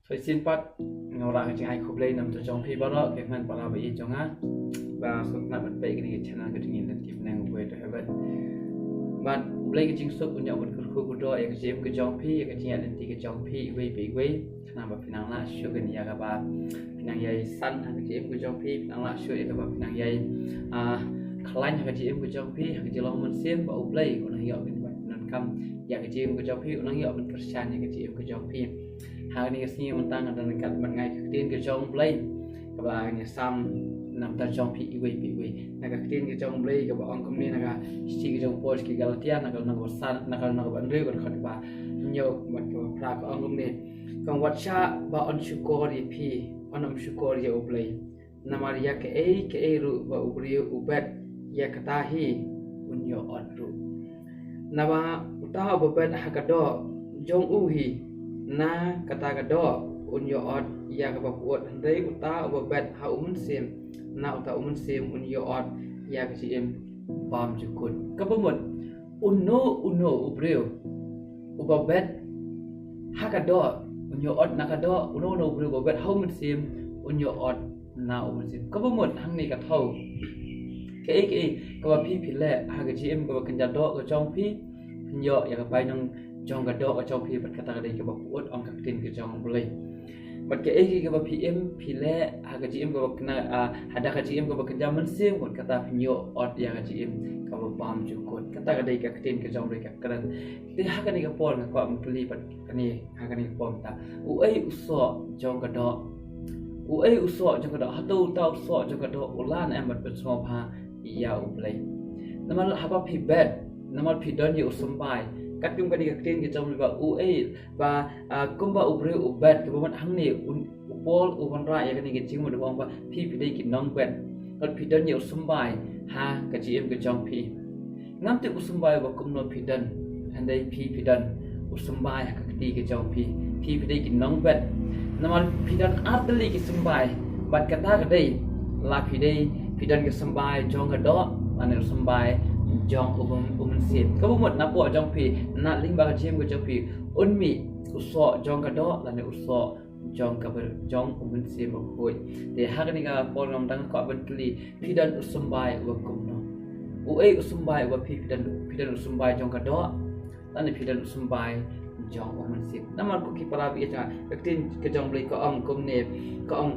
Thôi xin bắt ngầu lại cái ai khúc lên nằm cho trong phi bao đó cái phần bảo là bị trong á và không làm bất bệ cái channel cái trình lên tiếp năng về để vậy bạn lấy cái chính số của nhau mình khu đó cái chém cái trong phi cái trình lên thì cái trong phi về bị quê làmแบบnăng lá sure cái nhà các bạn năng dây xanh cái chém cái trong phi năng lá sure các bạn năng dây khăn cái chém cái trong phi cái chỉ lo mình xem bảo play của năng hiệu bên năng cầm cái chém cái trong phi năng hiệu bên percent cái chém cái trong phi hari ni kesini mentang ada dekat mengai ketin ke jong play ke ba ni sam nam ta jong pi iwe nak ketin ke jong play ke ba ong kom ni nak si ke jong pos ke galatian nak wasan nak bandre kon khat ba nyo mat ke pra ke ong kom ni kong watcha ba on syukori pi onam syukori ya play nama dia ke ru ba ubri ubet ya katahi unyo odru nama utaha babet hakado jong uhi na kata kado unyo od ya ka bapuot ndai uta obet ha sim na uta sim unyo od ya ka sim bam jukun ka pamut uno ubreu ubabet ha kado unyo od na kado uno ubreu ubabet ha sim unyo od na sim ka pamut hang ni ka thau ke ka ba pi phile ha ka sim ka kan jado ka chong pi nyo ya ka pai nang trong cái đó ở trong phi vật kata đây cái bọc uất ông các tin cái trong boleh vật cái bọc pm phile haga gm cái bọc na ada cái gm cái bọc kerja mensim kot kata pinyo ot ya cái gm cái bọc pam jukut kata cái đây các tin cái trong đây các keren thì haga ni cái pon cái quam peli vật cái này haga ni cái pon ta uai uso trong cái đó uai uso trong cái đó hatu tau uso trong cái đó ulan em vật semua pa ya boleh nama haba phi bed nama phi don you sampai katung kadi katin ke trong ba ue và kumba ubre ubet ke baman hangni upol ubanra ya kani ke chingmo de bang ba phi dei ki nong bet kot phi dan yo sumbai ha ka chi em ke trong phi ngam te usumbai ba kumno phi dan andai phi dan usumbai ha ka ti ke trong phi dei ki nong bet namal phi dan artli ki sumbai bat kata ka dei la phi dan ke sumbai jong ka do ane sumbai jong sim ka bumot na po jong pi na ling ba chim ko jong pi unmi uso jong ka do la ne uso jong ka ber jong sim ko hoi te ha ni ka pol ngam dang ko ban kli pi dan usumbai wa kum no u ei usumbai wa pi dan usumbai jong ka do la ne pi dan usumbai jong sim naman ko ki para bi cha tin ke jong blai ko ong kum ne ko ong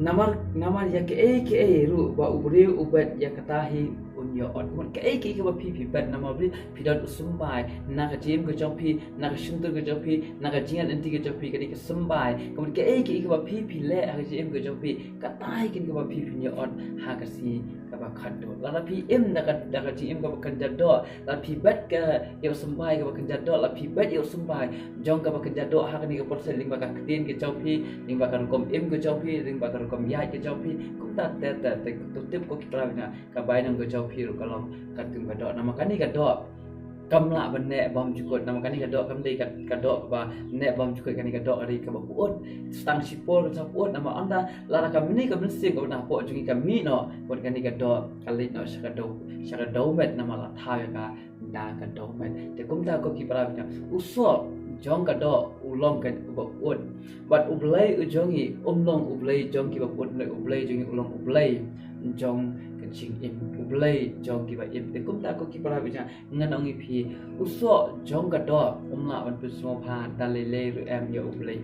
namar ya ke ru ba ubri ubet ya katahi unyo od mon ke ba pi bet nama bri pidan usumbai na ka jim ko jong pi na ka shuntur ko jong pi na ka jian anti ko jong pi ka di sumbai kemudian ke ba pi le ha jim ko jong pi katai kin ka ba pi nyo od ha ka si ka ba khado la pi em na ka jim ka ba kan jado la pi bet ka yo sumbai ka ba kan jado la pi bet yo sumbai jong ka ba kan jado ha ka ni ka porsen ling ba ka tin ke jong pi ling ba kan kom em ko jong pi ling ba kan kom ya ke jong pi kum ta te tu tip ko ki pra na ka bai nang ko jong pi ru kalom katum ka do nama kani ka do kamla ban ne bom jukut nama kani ka do kam dei ka do ba ne bom jukut kani ka do ari ka ba puot stang sipol ka puot nama anda lara ka mini ka mensim ka na po jungi ka mi no pot kani ka do kalit no shaka do met nama la tha ka da ka do met te kum ta ko ki para bina uso jong ka do ulong ka ba puot bat ublai ujongi umlong ublai jong ki ba puot ne ublai jungi ulong ublai jong ching im ublai jong ki ba im te kum ta ko ki para bi cha ngan ong pi uso jong ka do umla ban pu so pha ta le ru em yo ublai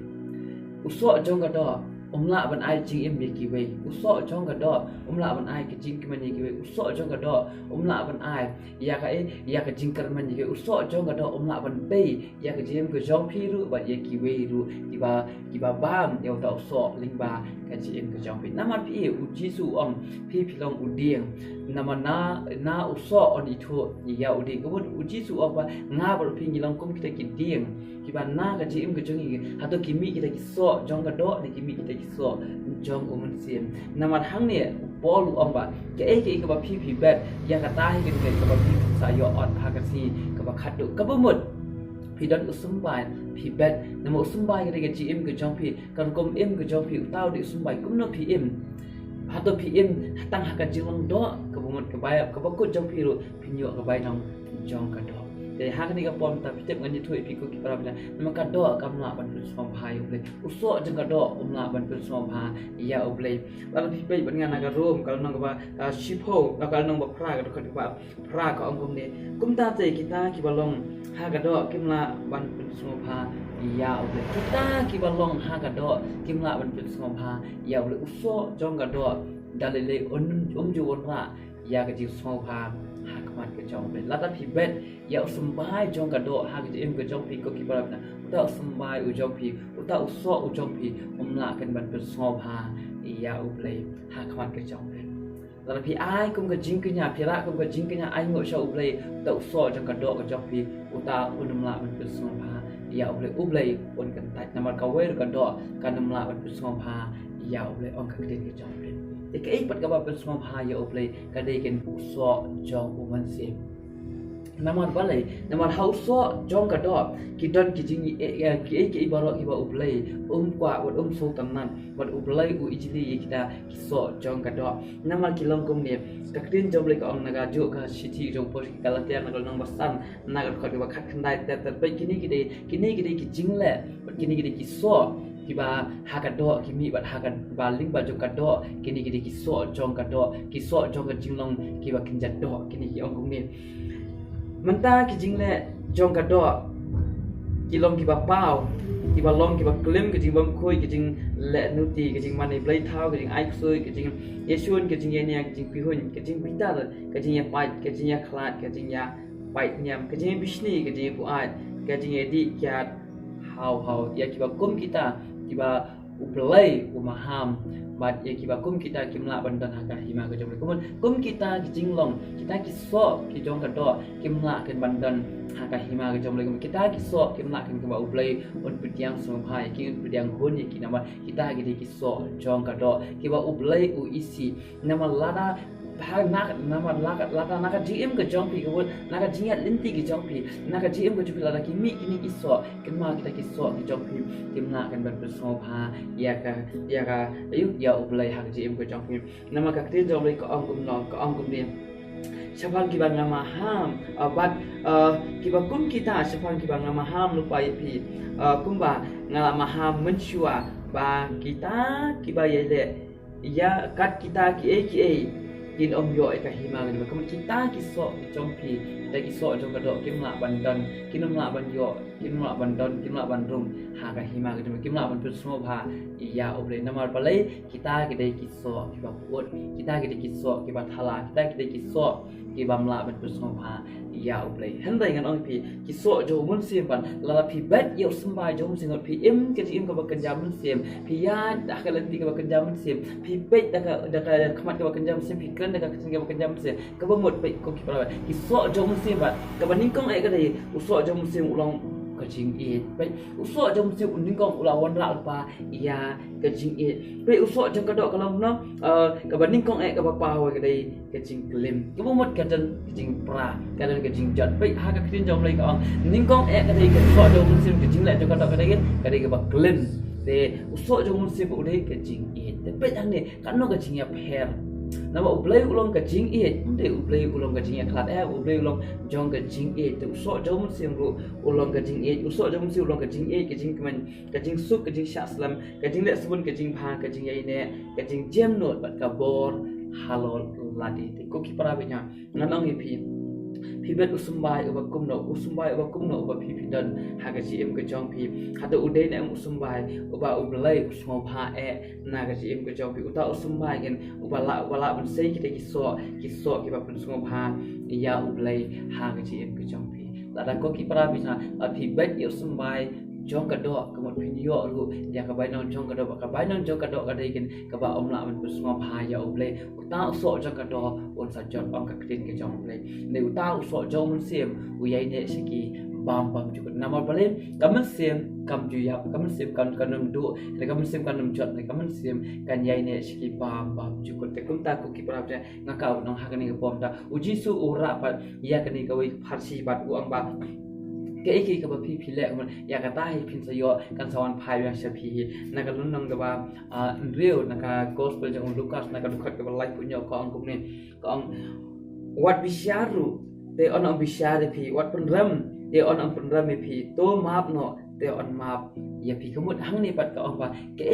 uso jong ka do umla ban ai ching im bi ki we uso jong ka do umla ban ai ki ching ki man ki we uso jong ka do umla ban ai ya ka ching kar man ki uso jong ka do umla ban pe ya ka jim ko jong pi ru ba ye ki we ru ki ba bam yo ta uso ling ba ka chim ko jong pi naman pi u jisu om pi long u dieng nama na uso on itu ya u ding ko u jisu om ba nga ba pi ni long kum kita ki dieng ki ba na ka chim ko jong ki hato ki mi kita ki so jong ka do ni ki mi kita ki so jong sim naman hang ne polu om ba ke ba pi bet ya ka ta hi ke ka ba pi sa yo on ha ka si ka ba khat du ka ba mut pi dan usumbai pi bet namo usumbai ke ke gm ke jong pi kan kom em ke jong pi tau di usumbai kum no pi em hato pi em tang ha ka jilang do ka ba mut ka ba ko jong pi ru pi nyo ka ba nong jong ka do แต่หากนี่ก็ปอมตาพิเตมกันนี่ถ้วยพี่ก็คิดว่ามันกระดอกำละบันเป็นสมภายอุบเลยอุโสจังกระดอกละบันเป็นสมภายาอุบเลยแล้วพี่ไปบันงานนักร่วมkalau nong ba shipo kalau nong ba praก็คือว่าพระก็องค์นี้กุมตาเจkita kibalong hagado kimla ban pun sumopha ya uble kita kibalong hagado kimla ban pun sumopha ya uble uso jonggado dalile ju onra ya ke ji sumopha hakmat ke jong uble lata phibet ya usumbai jonggado hag ji im ke jong pi ko kibalna uta usumbai u jong pi uta uso u jong pi umla kan ban pun sumopha ya uble hakmat ke jong lalu pi ai kum ke jing kenya pira kum ke jing kenya ai ngo sha ublei ta uso jang ka do ka jok pi uta unumla ban pi songpha ya ublei on kan tai namar ka wer ka do ka namla ban pi songpha ya ublei on ka kden ke jong pi te ke pat ka ba pi songpha ya ublei ka dei ken uso jong uman sim namar balai namar hauso jong ka do ki don ki jing ki ibaro ki ba ublei kwa wat so tanan wat ublei u ijli kita kiso jong ka do namar kilong kum ne kakrin jom le ka ong naga ju ka sithi jong pos ki kalatian nagal nang basan nagal khot ba khat khandai te pe kini ki jing le kini ki so kiba hakado kimi bat hakan baling baju kado kini ki so jong kado ki so jong ka jinglong kiba kinjat do kini ki ong kum ne manta ki jingle jong kado kilong kiba pau kiba long kiba klim ki jing bam khoi ki jing le nuti ki jing mani blai thau ki jing ai soi ki jing yesun ki jing yenia ki jing pihun ki jing pita ki jing ya pai ki jing ya khlat ki jing ya pai nyam ki jing bishni ki jing puat ki jing edi kiat hau ya kiba kum kita kiba uplai umaham bat ya kiba kum kita kimla bandan hakah hima ke jom kumun kum kita ki jinglong kita ki so ki jong ka do kimla ken bandan hakah hima ke jom kita ki so kimla ken kiba uplai on pidiang somphai ki pidiang hun ki nama kita ki so jong ka do kiba uplai u isi nama lada bahag nama lada GM ke jong pi kebun naga jingat linti ke jong pi naga GM ke jupi lada kimi kini kiso kenma kita kiso ke jong pi kimna kan bersopha ya ka ayu ya ublai hak GM ke jong pi nama ka ktin jong lai ka ong kum dia Syafan kibang nama ham bat kibakum kita syafan kibang nama ham lupa pi kumba ngalama ham mensua ba kita kibayele ya kat kita ki kin om yo ka hima ni kum kita kiso jong pi ta kiso jong ka do kimla bandan kinumla ban yo kimla bandan kimla bandung ha ka hima ka kimla ban pu smo bha ya obre namar palai kita kidai kiso kiba pot kita kidai kiso kiba thala kita kidai kiso kiba mla ban pu smo bha ya obre handai ngan ong pi kiso jo mun sim ban la pi bet yo sembai jo mun singot pi im ke im ka ba kenjam mun sim pi ya dah ka lenti ka ba kenjam mun sim pi bet dah ka khamat ka ba kenjam sim pi kan dah ka kenjam ka kenjam sim ka ba mot pe ko ki pa kiso jo mun sim ban ka ba ning kong ai ka dai uso jo mun sim ulong kajing it bai uso jom si uning kong ulawan ra pa ya kajing it bai uso jom kadok kalau no ka baning kong ka pa wa ka dai kajing klim ka bomot kadan kajing pra kadan kajing jat bai ha ka krin jom lai ka ning kong ka dai ka uso jom si kajing la jom kadok ka dai ka ba klim de uso jom si bu dai kajing it bai tan ni kan no kajing ya per nama ublai ulong kajing it de ublai ulong kajing ya klat ublai ulong jong kajing it tu so jom sim ru ulong kajing it uso jom sim ulong kajing it kajing keman kajing suk kajing syaslam kajing le sebun kajing pha kajing yai ne kajing jem not bat kabor halol ladi te ko ki parabinya nganong ipi pibet usumbai uba kumno uba pipidan haga GM ke jong pi hada udai na usumbai uba ublai usmo pha naga GM ke jong pi uta usumbai gen uba la ban sei kita kiso ki ba pun usmo pha ya ublai haga GM ke jong pi lada ko ki parabina pibet usumbai jong kado kemot video ru ya ka bai non jong kado ka bai non jong kado ka dai ken ka ba om la man pu small pha ya uble uta so jong kado on sa jot om ka krin ke jong uble ne uta so jong mun sim u yai ne siki bam jukut nama bale kamen sim kam ju ya kamen sim kan kanum du ne kamen sim kanum jot ne kamen sim kan yai ne siki bam jukut te kum ta ku ki pra ja ngakau nong ha kan ni bom ta uji su ura pa ya kan ni ka wi pharsi bat u ang ba ke iki ka ba pi le man ya ka tai pin sa yo kan sawan phai ya sha pi na ka lun nong ka ba real na ka gospel jang Lukas na ka dukat ka ba like punyo ka ang kumne ka ang wat bisyaru te on bisha de phi wat pun ram te on ram phi to map no te on map ya phi kemut hang ni pat ka ong ba ke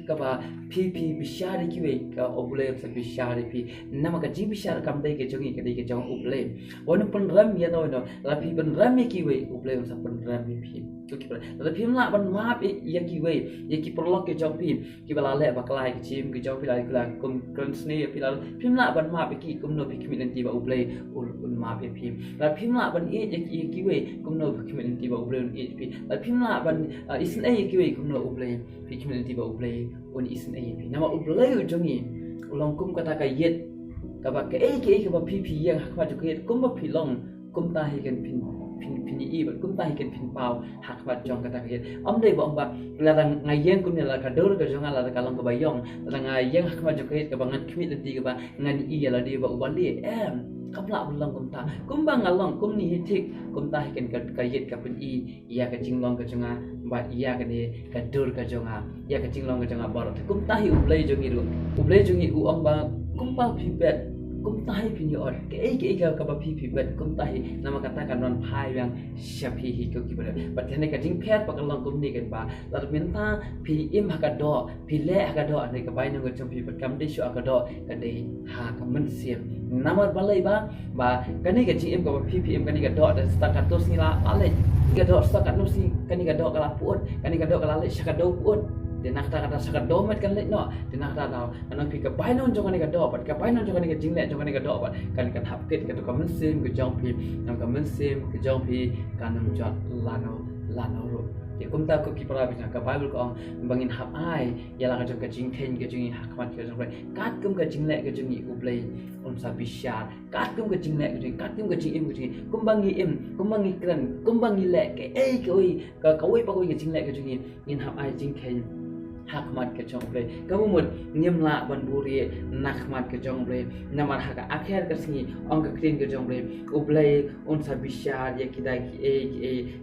ka ba phi bisha de ki we ka obule sa bisha de phi nama ka ji bisha kam dai ke jongi ke dai ke jong obule on pun ram ya no la phi pun ram ki we obule sa pun ram phi to ki la phi la ban map ya ki we ya ki prolog ke jong phi ki bala le ba klai ke chim ke jong phi la kula kum kon sne phi la phi la ban map ki kum no phi community ba obule un map ya phi la phi la ban e ya ki we kum no phi community ba obule un e phi la phi la ban isin ai ki we kum no obule phi community ba obule un isin ai phi nama obule jongi ulong kum kata ka yet ka ba ke ka ba phi yang hakwa jo ke kum ba phi long kum ta hi kan phin i ba kum ta hi kan phin pau hakwa jong kata ka yet dei ba ba la dang ngai yang kum la ka dor ka jong la ka long ka ba yong la ngai yang hakwa jo ke ka ba ngan khmi ti ka ba ngan i la di ba uban li kapla ulang kum ta kum ba ngalong kum ni hitik kum ta hi kan ka yet ka phin i ya ka jinglong ka jonga ba iya ka ni ka dor ka jonga ya ka jinglong ka jonga ba kum ta hi ublai jongi ru ublai jongi u ba kum pa phi bet kum tahi pini or ke ka ba phi bet kum tahi nama katakan non phai yang syapi hi ko ki ber but hene ka jing phet pa kalong kum ni kan ba lar minta phi im ha ka do phi le ha ka do ane ka bai nang chom phi bet kam de shu ka do ka de ha ka men siam nama balai ba kani ka jing im ka ba phi im kani ka do da sta ka tos ni la ale ka do sta ka no si kani ka do ka la puot kani ka do ka la le sha ka do puot de nak ta kata sakat domet kan le no de nak ta tau anak pi ka bai non jong ni ka do pat ka bai non jong ni ka jing le jong ni ka do pat kan ka thap ket ka to ka men sim ka jong pi nam ka men sim ka jong pi ka nam jot lano ro de kum ta ko ki para bi ka bible ko bangin hap ai ya la ka jong ka jing ten ka jing hak mat ka jong kat kum ka jing le ka jing i ublei on sa bi sha kat kum ka jing le ka jing kat kum ka jing im ka jing kum bangi im kum bangi kran kum bangi le ke ka oi ka oi pa ko ka jing le ka jing in hap ai jing ten hakmat ke jongble kamu mud nyemla ban buri nakmat ke jongble namar haka akhir ke singi ong ke clean ke jongble ublai on sa bishar ya kidai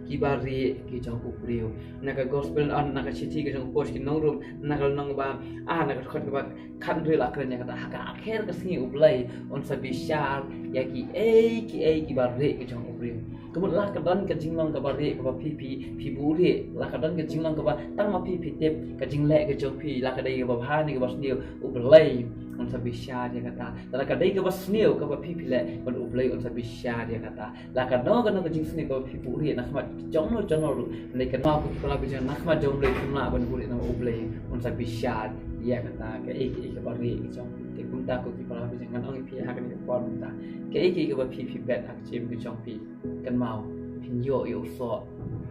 ki bari ki jong ubriu naga gospel on naga city ke jong post ki nongrum naga nong ba naga khot ke ba khan ril akren ya kata haka akhir ke singi ublai on sa bishar ya ki bari ke jong ubriu kemudian lah kedan ke jinglong ke bari ke ba pi buri lah kedan ke jinglong ke ba tang ma pi tep ke jingle ke jong pi lah kadai ke ba bhani ke ba snil ublai on sa bishar ya kata lah kadai ke ba snil ke ba pi le on ublai on sa bishar ya kata lah kadno ke jing snil ke ba pi buri nak mat jong no ru nei ke ma ku kala bi nak mat jong le kumla ban buri na ublai on sa bishar ya kata ke bari ke jong ke kumta ko ki kala bi jangan ong pi ha ke pon ta ke ba pi bet hak chim ke jong pi kan mau pin yo so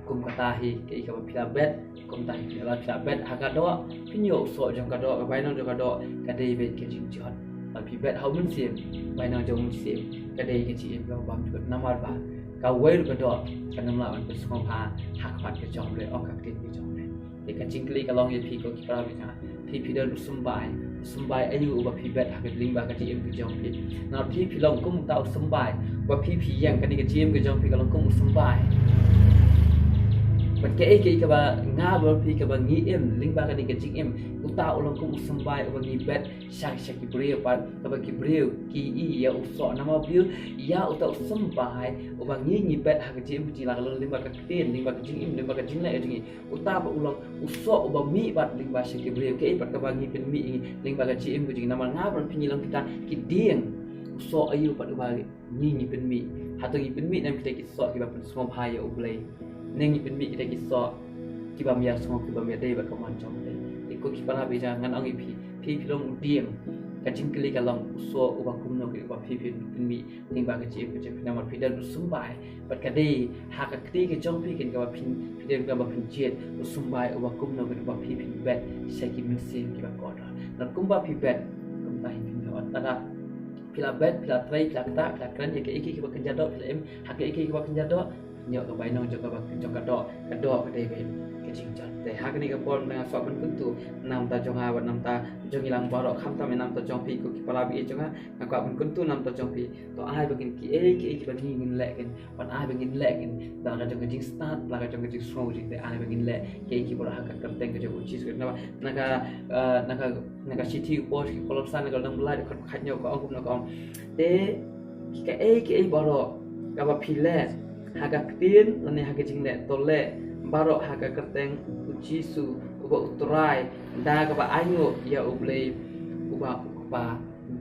kum kata hi ke ka pila bet kum ta hi la pila bet haka do pin yo so jong ka do ka bai no jong ka do ka dei bet ke jing jot la pi bet hau mun sim bai no jong sim ka dei ke chi ba bam jot namar ba ka wei ka do ka nam la an pe song ha hak pat ke jong le ok ka tin ke jong le ke ka jing kli ka long ye pi ko ki pra bi na pi de sumbai ayu ba pi bet hak ling ba ka ti em ke jong pi na pi long kum tau sumbai ba pi yang ka ni ke jim ke jong pi ka long kum sumbai but ke ba nga ba pi ka ba ngi em ling ba ka ni ke jing em ku ta ulong kum sumbai ba ngi bet shak ki breu pat ka ba ki breu ki i ya uso na ma bil ya uta sumbai ba ngi bet hak jim ji la ka ling ba ka tin ling ba ka jing em ling ba ka jing le jing uta ba ulong uso ba mi bat ling ba shak ki breu ke pat ka ba ngi pen mi ling ba ka jim ku jing na ma nga ba pi ni long kita ki dieng uso ayu pat ba ngi pen mi hatu ngi pen mi nam kita ki so ki ba pen smom ha ya ublai nengi pen mi kita ki so ki ba mia smom ki ba mia dei ba ka man chom dei ikko ki para be jangan angi pi long dieng ka jing kli ka long so uba kum no ki ba pi pen mi ling ba ka ji ku je na ma pi dan sumbai pat ka dei ha ka kri ki jong pi ken ka ba pi den ka ba pi jet sumbai uba kum no ki ba pi bet sai ki min sin ki ba ko da na kum ba pi bet kum ta hi pi no ta da pila bet pila trai pila kata pila kran ya ke ki ba kerja do pila em ha ke ki ba kerja do nyok ka bai nong jok ka do ka dei be ke jing jat te ha ke ni ka pon na so ban kuntu nam ta jong ha nam ta jong ilang baro kham ta me nam ta jong pi ko ki pala bi jong ha na ka ban kuntu nam ta jong pi to ai ba kin ki ba ni ngin le ken pan ai ba ngin le ken da ka jong ka jing start la ka jong ka jing slow ji te ai ba ngin le ke ki ba ha ka kam teng ka jong chi su na ka city ko ki kolom san ka dang lai ka khat nyo ko ong na ko te ki baro kaba pile haga tin lani haga jingle tole barok haga kerteng ujisu uba uturai da kaba ayo ya ublei uba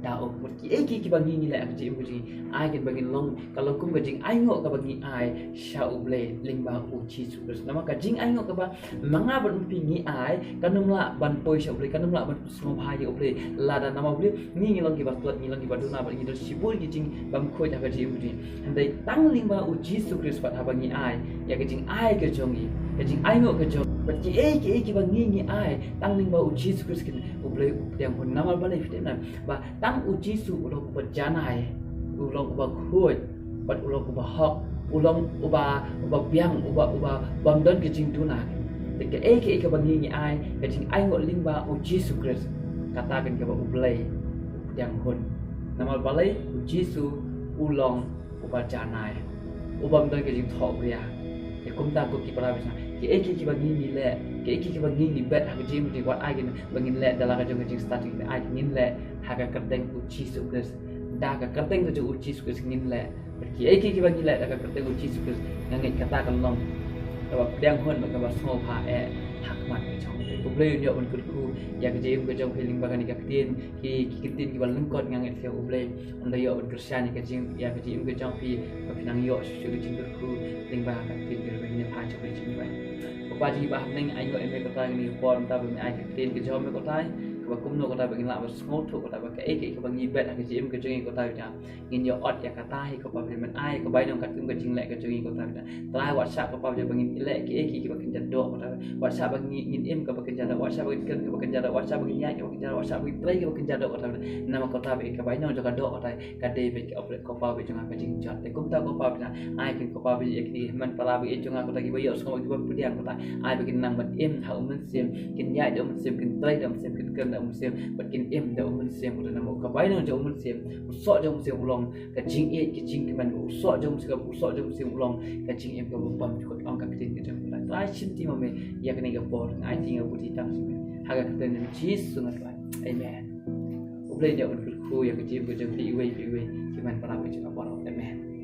da uperti ki bangi ni la akji uji ai ken bagi long kalau kum gajing ayo ka bagi ai sha ublei lingba ujisu terus nama gajing ayo kaba manga berumpi ni ai kanumla ban poi sha ublei kanumla ban semua bahaya ublei lada nama ublei ni long ki batut ni long ki baduna bagi der sibul gijing bam khoi ta gaji uji handai tang lingba ujisu terus pat habangi ai ya gajing ai ke jongi gajing ayo ke jong berarti ki bangi ni ai tang lingba ujisu terus kin ublei yang pun nama balai fitem ba tang ujisu ulong berjanai ulong uba khoi bat ulong uba hok ulong uba biang uba bamdan kejing tuna ke ke bangi ni ai kejing ai ngot lingba ujisu kris katakan ke ublei yang pun nama balai ujisu ulong uba janai uba bamdan kejing thok ria ke kumta ko ki para bisa ke bangi ni le ke bangi ni bet ha kejing di wat ai gen bangin le dalam kejing starting ai ngin le haga kerteng ujisu kris daga kerteng tu ujisu kris ngin le ki bagi le daga kerteng ujisu kris ngit kata kan long kaba pedang hon kaba small pa hak mat chong ublei yo un ku ya ke jem ke jong feeling bagan ka tin ki kitin ki balung kot ngit ke ublei unda yo un kersian ke jem ya ke jem ke jong pi pinang yo su ke jem ku ling ba ka tin ke ni pa chok ke jem ba ba ji ba ning ai yo em ko ta ni pon ta be ai ke tin ke jom ko tai kaba kumno kota bagin la small to kota ba ke bangi bet ke jim ke jengi kota ja ngin yo ot ya kata hi ko pa men ai ko bai nong katum ke jing le ke jengi kota ja trai whatsapp ko pa ja bangin ile ke bakin jado kota whatsapp bangi ngin em ke bakin jado whatsapp bagin ke bakin jado whatsapp bagin ya ke bakin jado whatsapp bagin trai ke bakin jado kota nama kota be ke bai nong jaga do kota ka de be ke opret ko pa be jang ke jing jat te kum ta ko pa ja ai kin ko pa be ek di man pala be jang kota ki bayo so ki ba pudian kota ai bagin nang bat em ha men sim kin ya do men sim kin trai do sim kin kem sim bakin em da umun sim udah nama kabai nang jauh umun sim usok jauh sim ulang kacing keman usok jauh sim ulang kacing em ka bam cukup angka kecil ke jauh lah try cinti mame ya kena gapor ai tinga buti tang sim haga kata ni cheese sungat lah amen ublei jauh ku ya kecil ke jauh pi wei keman para pe cakap amen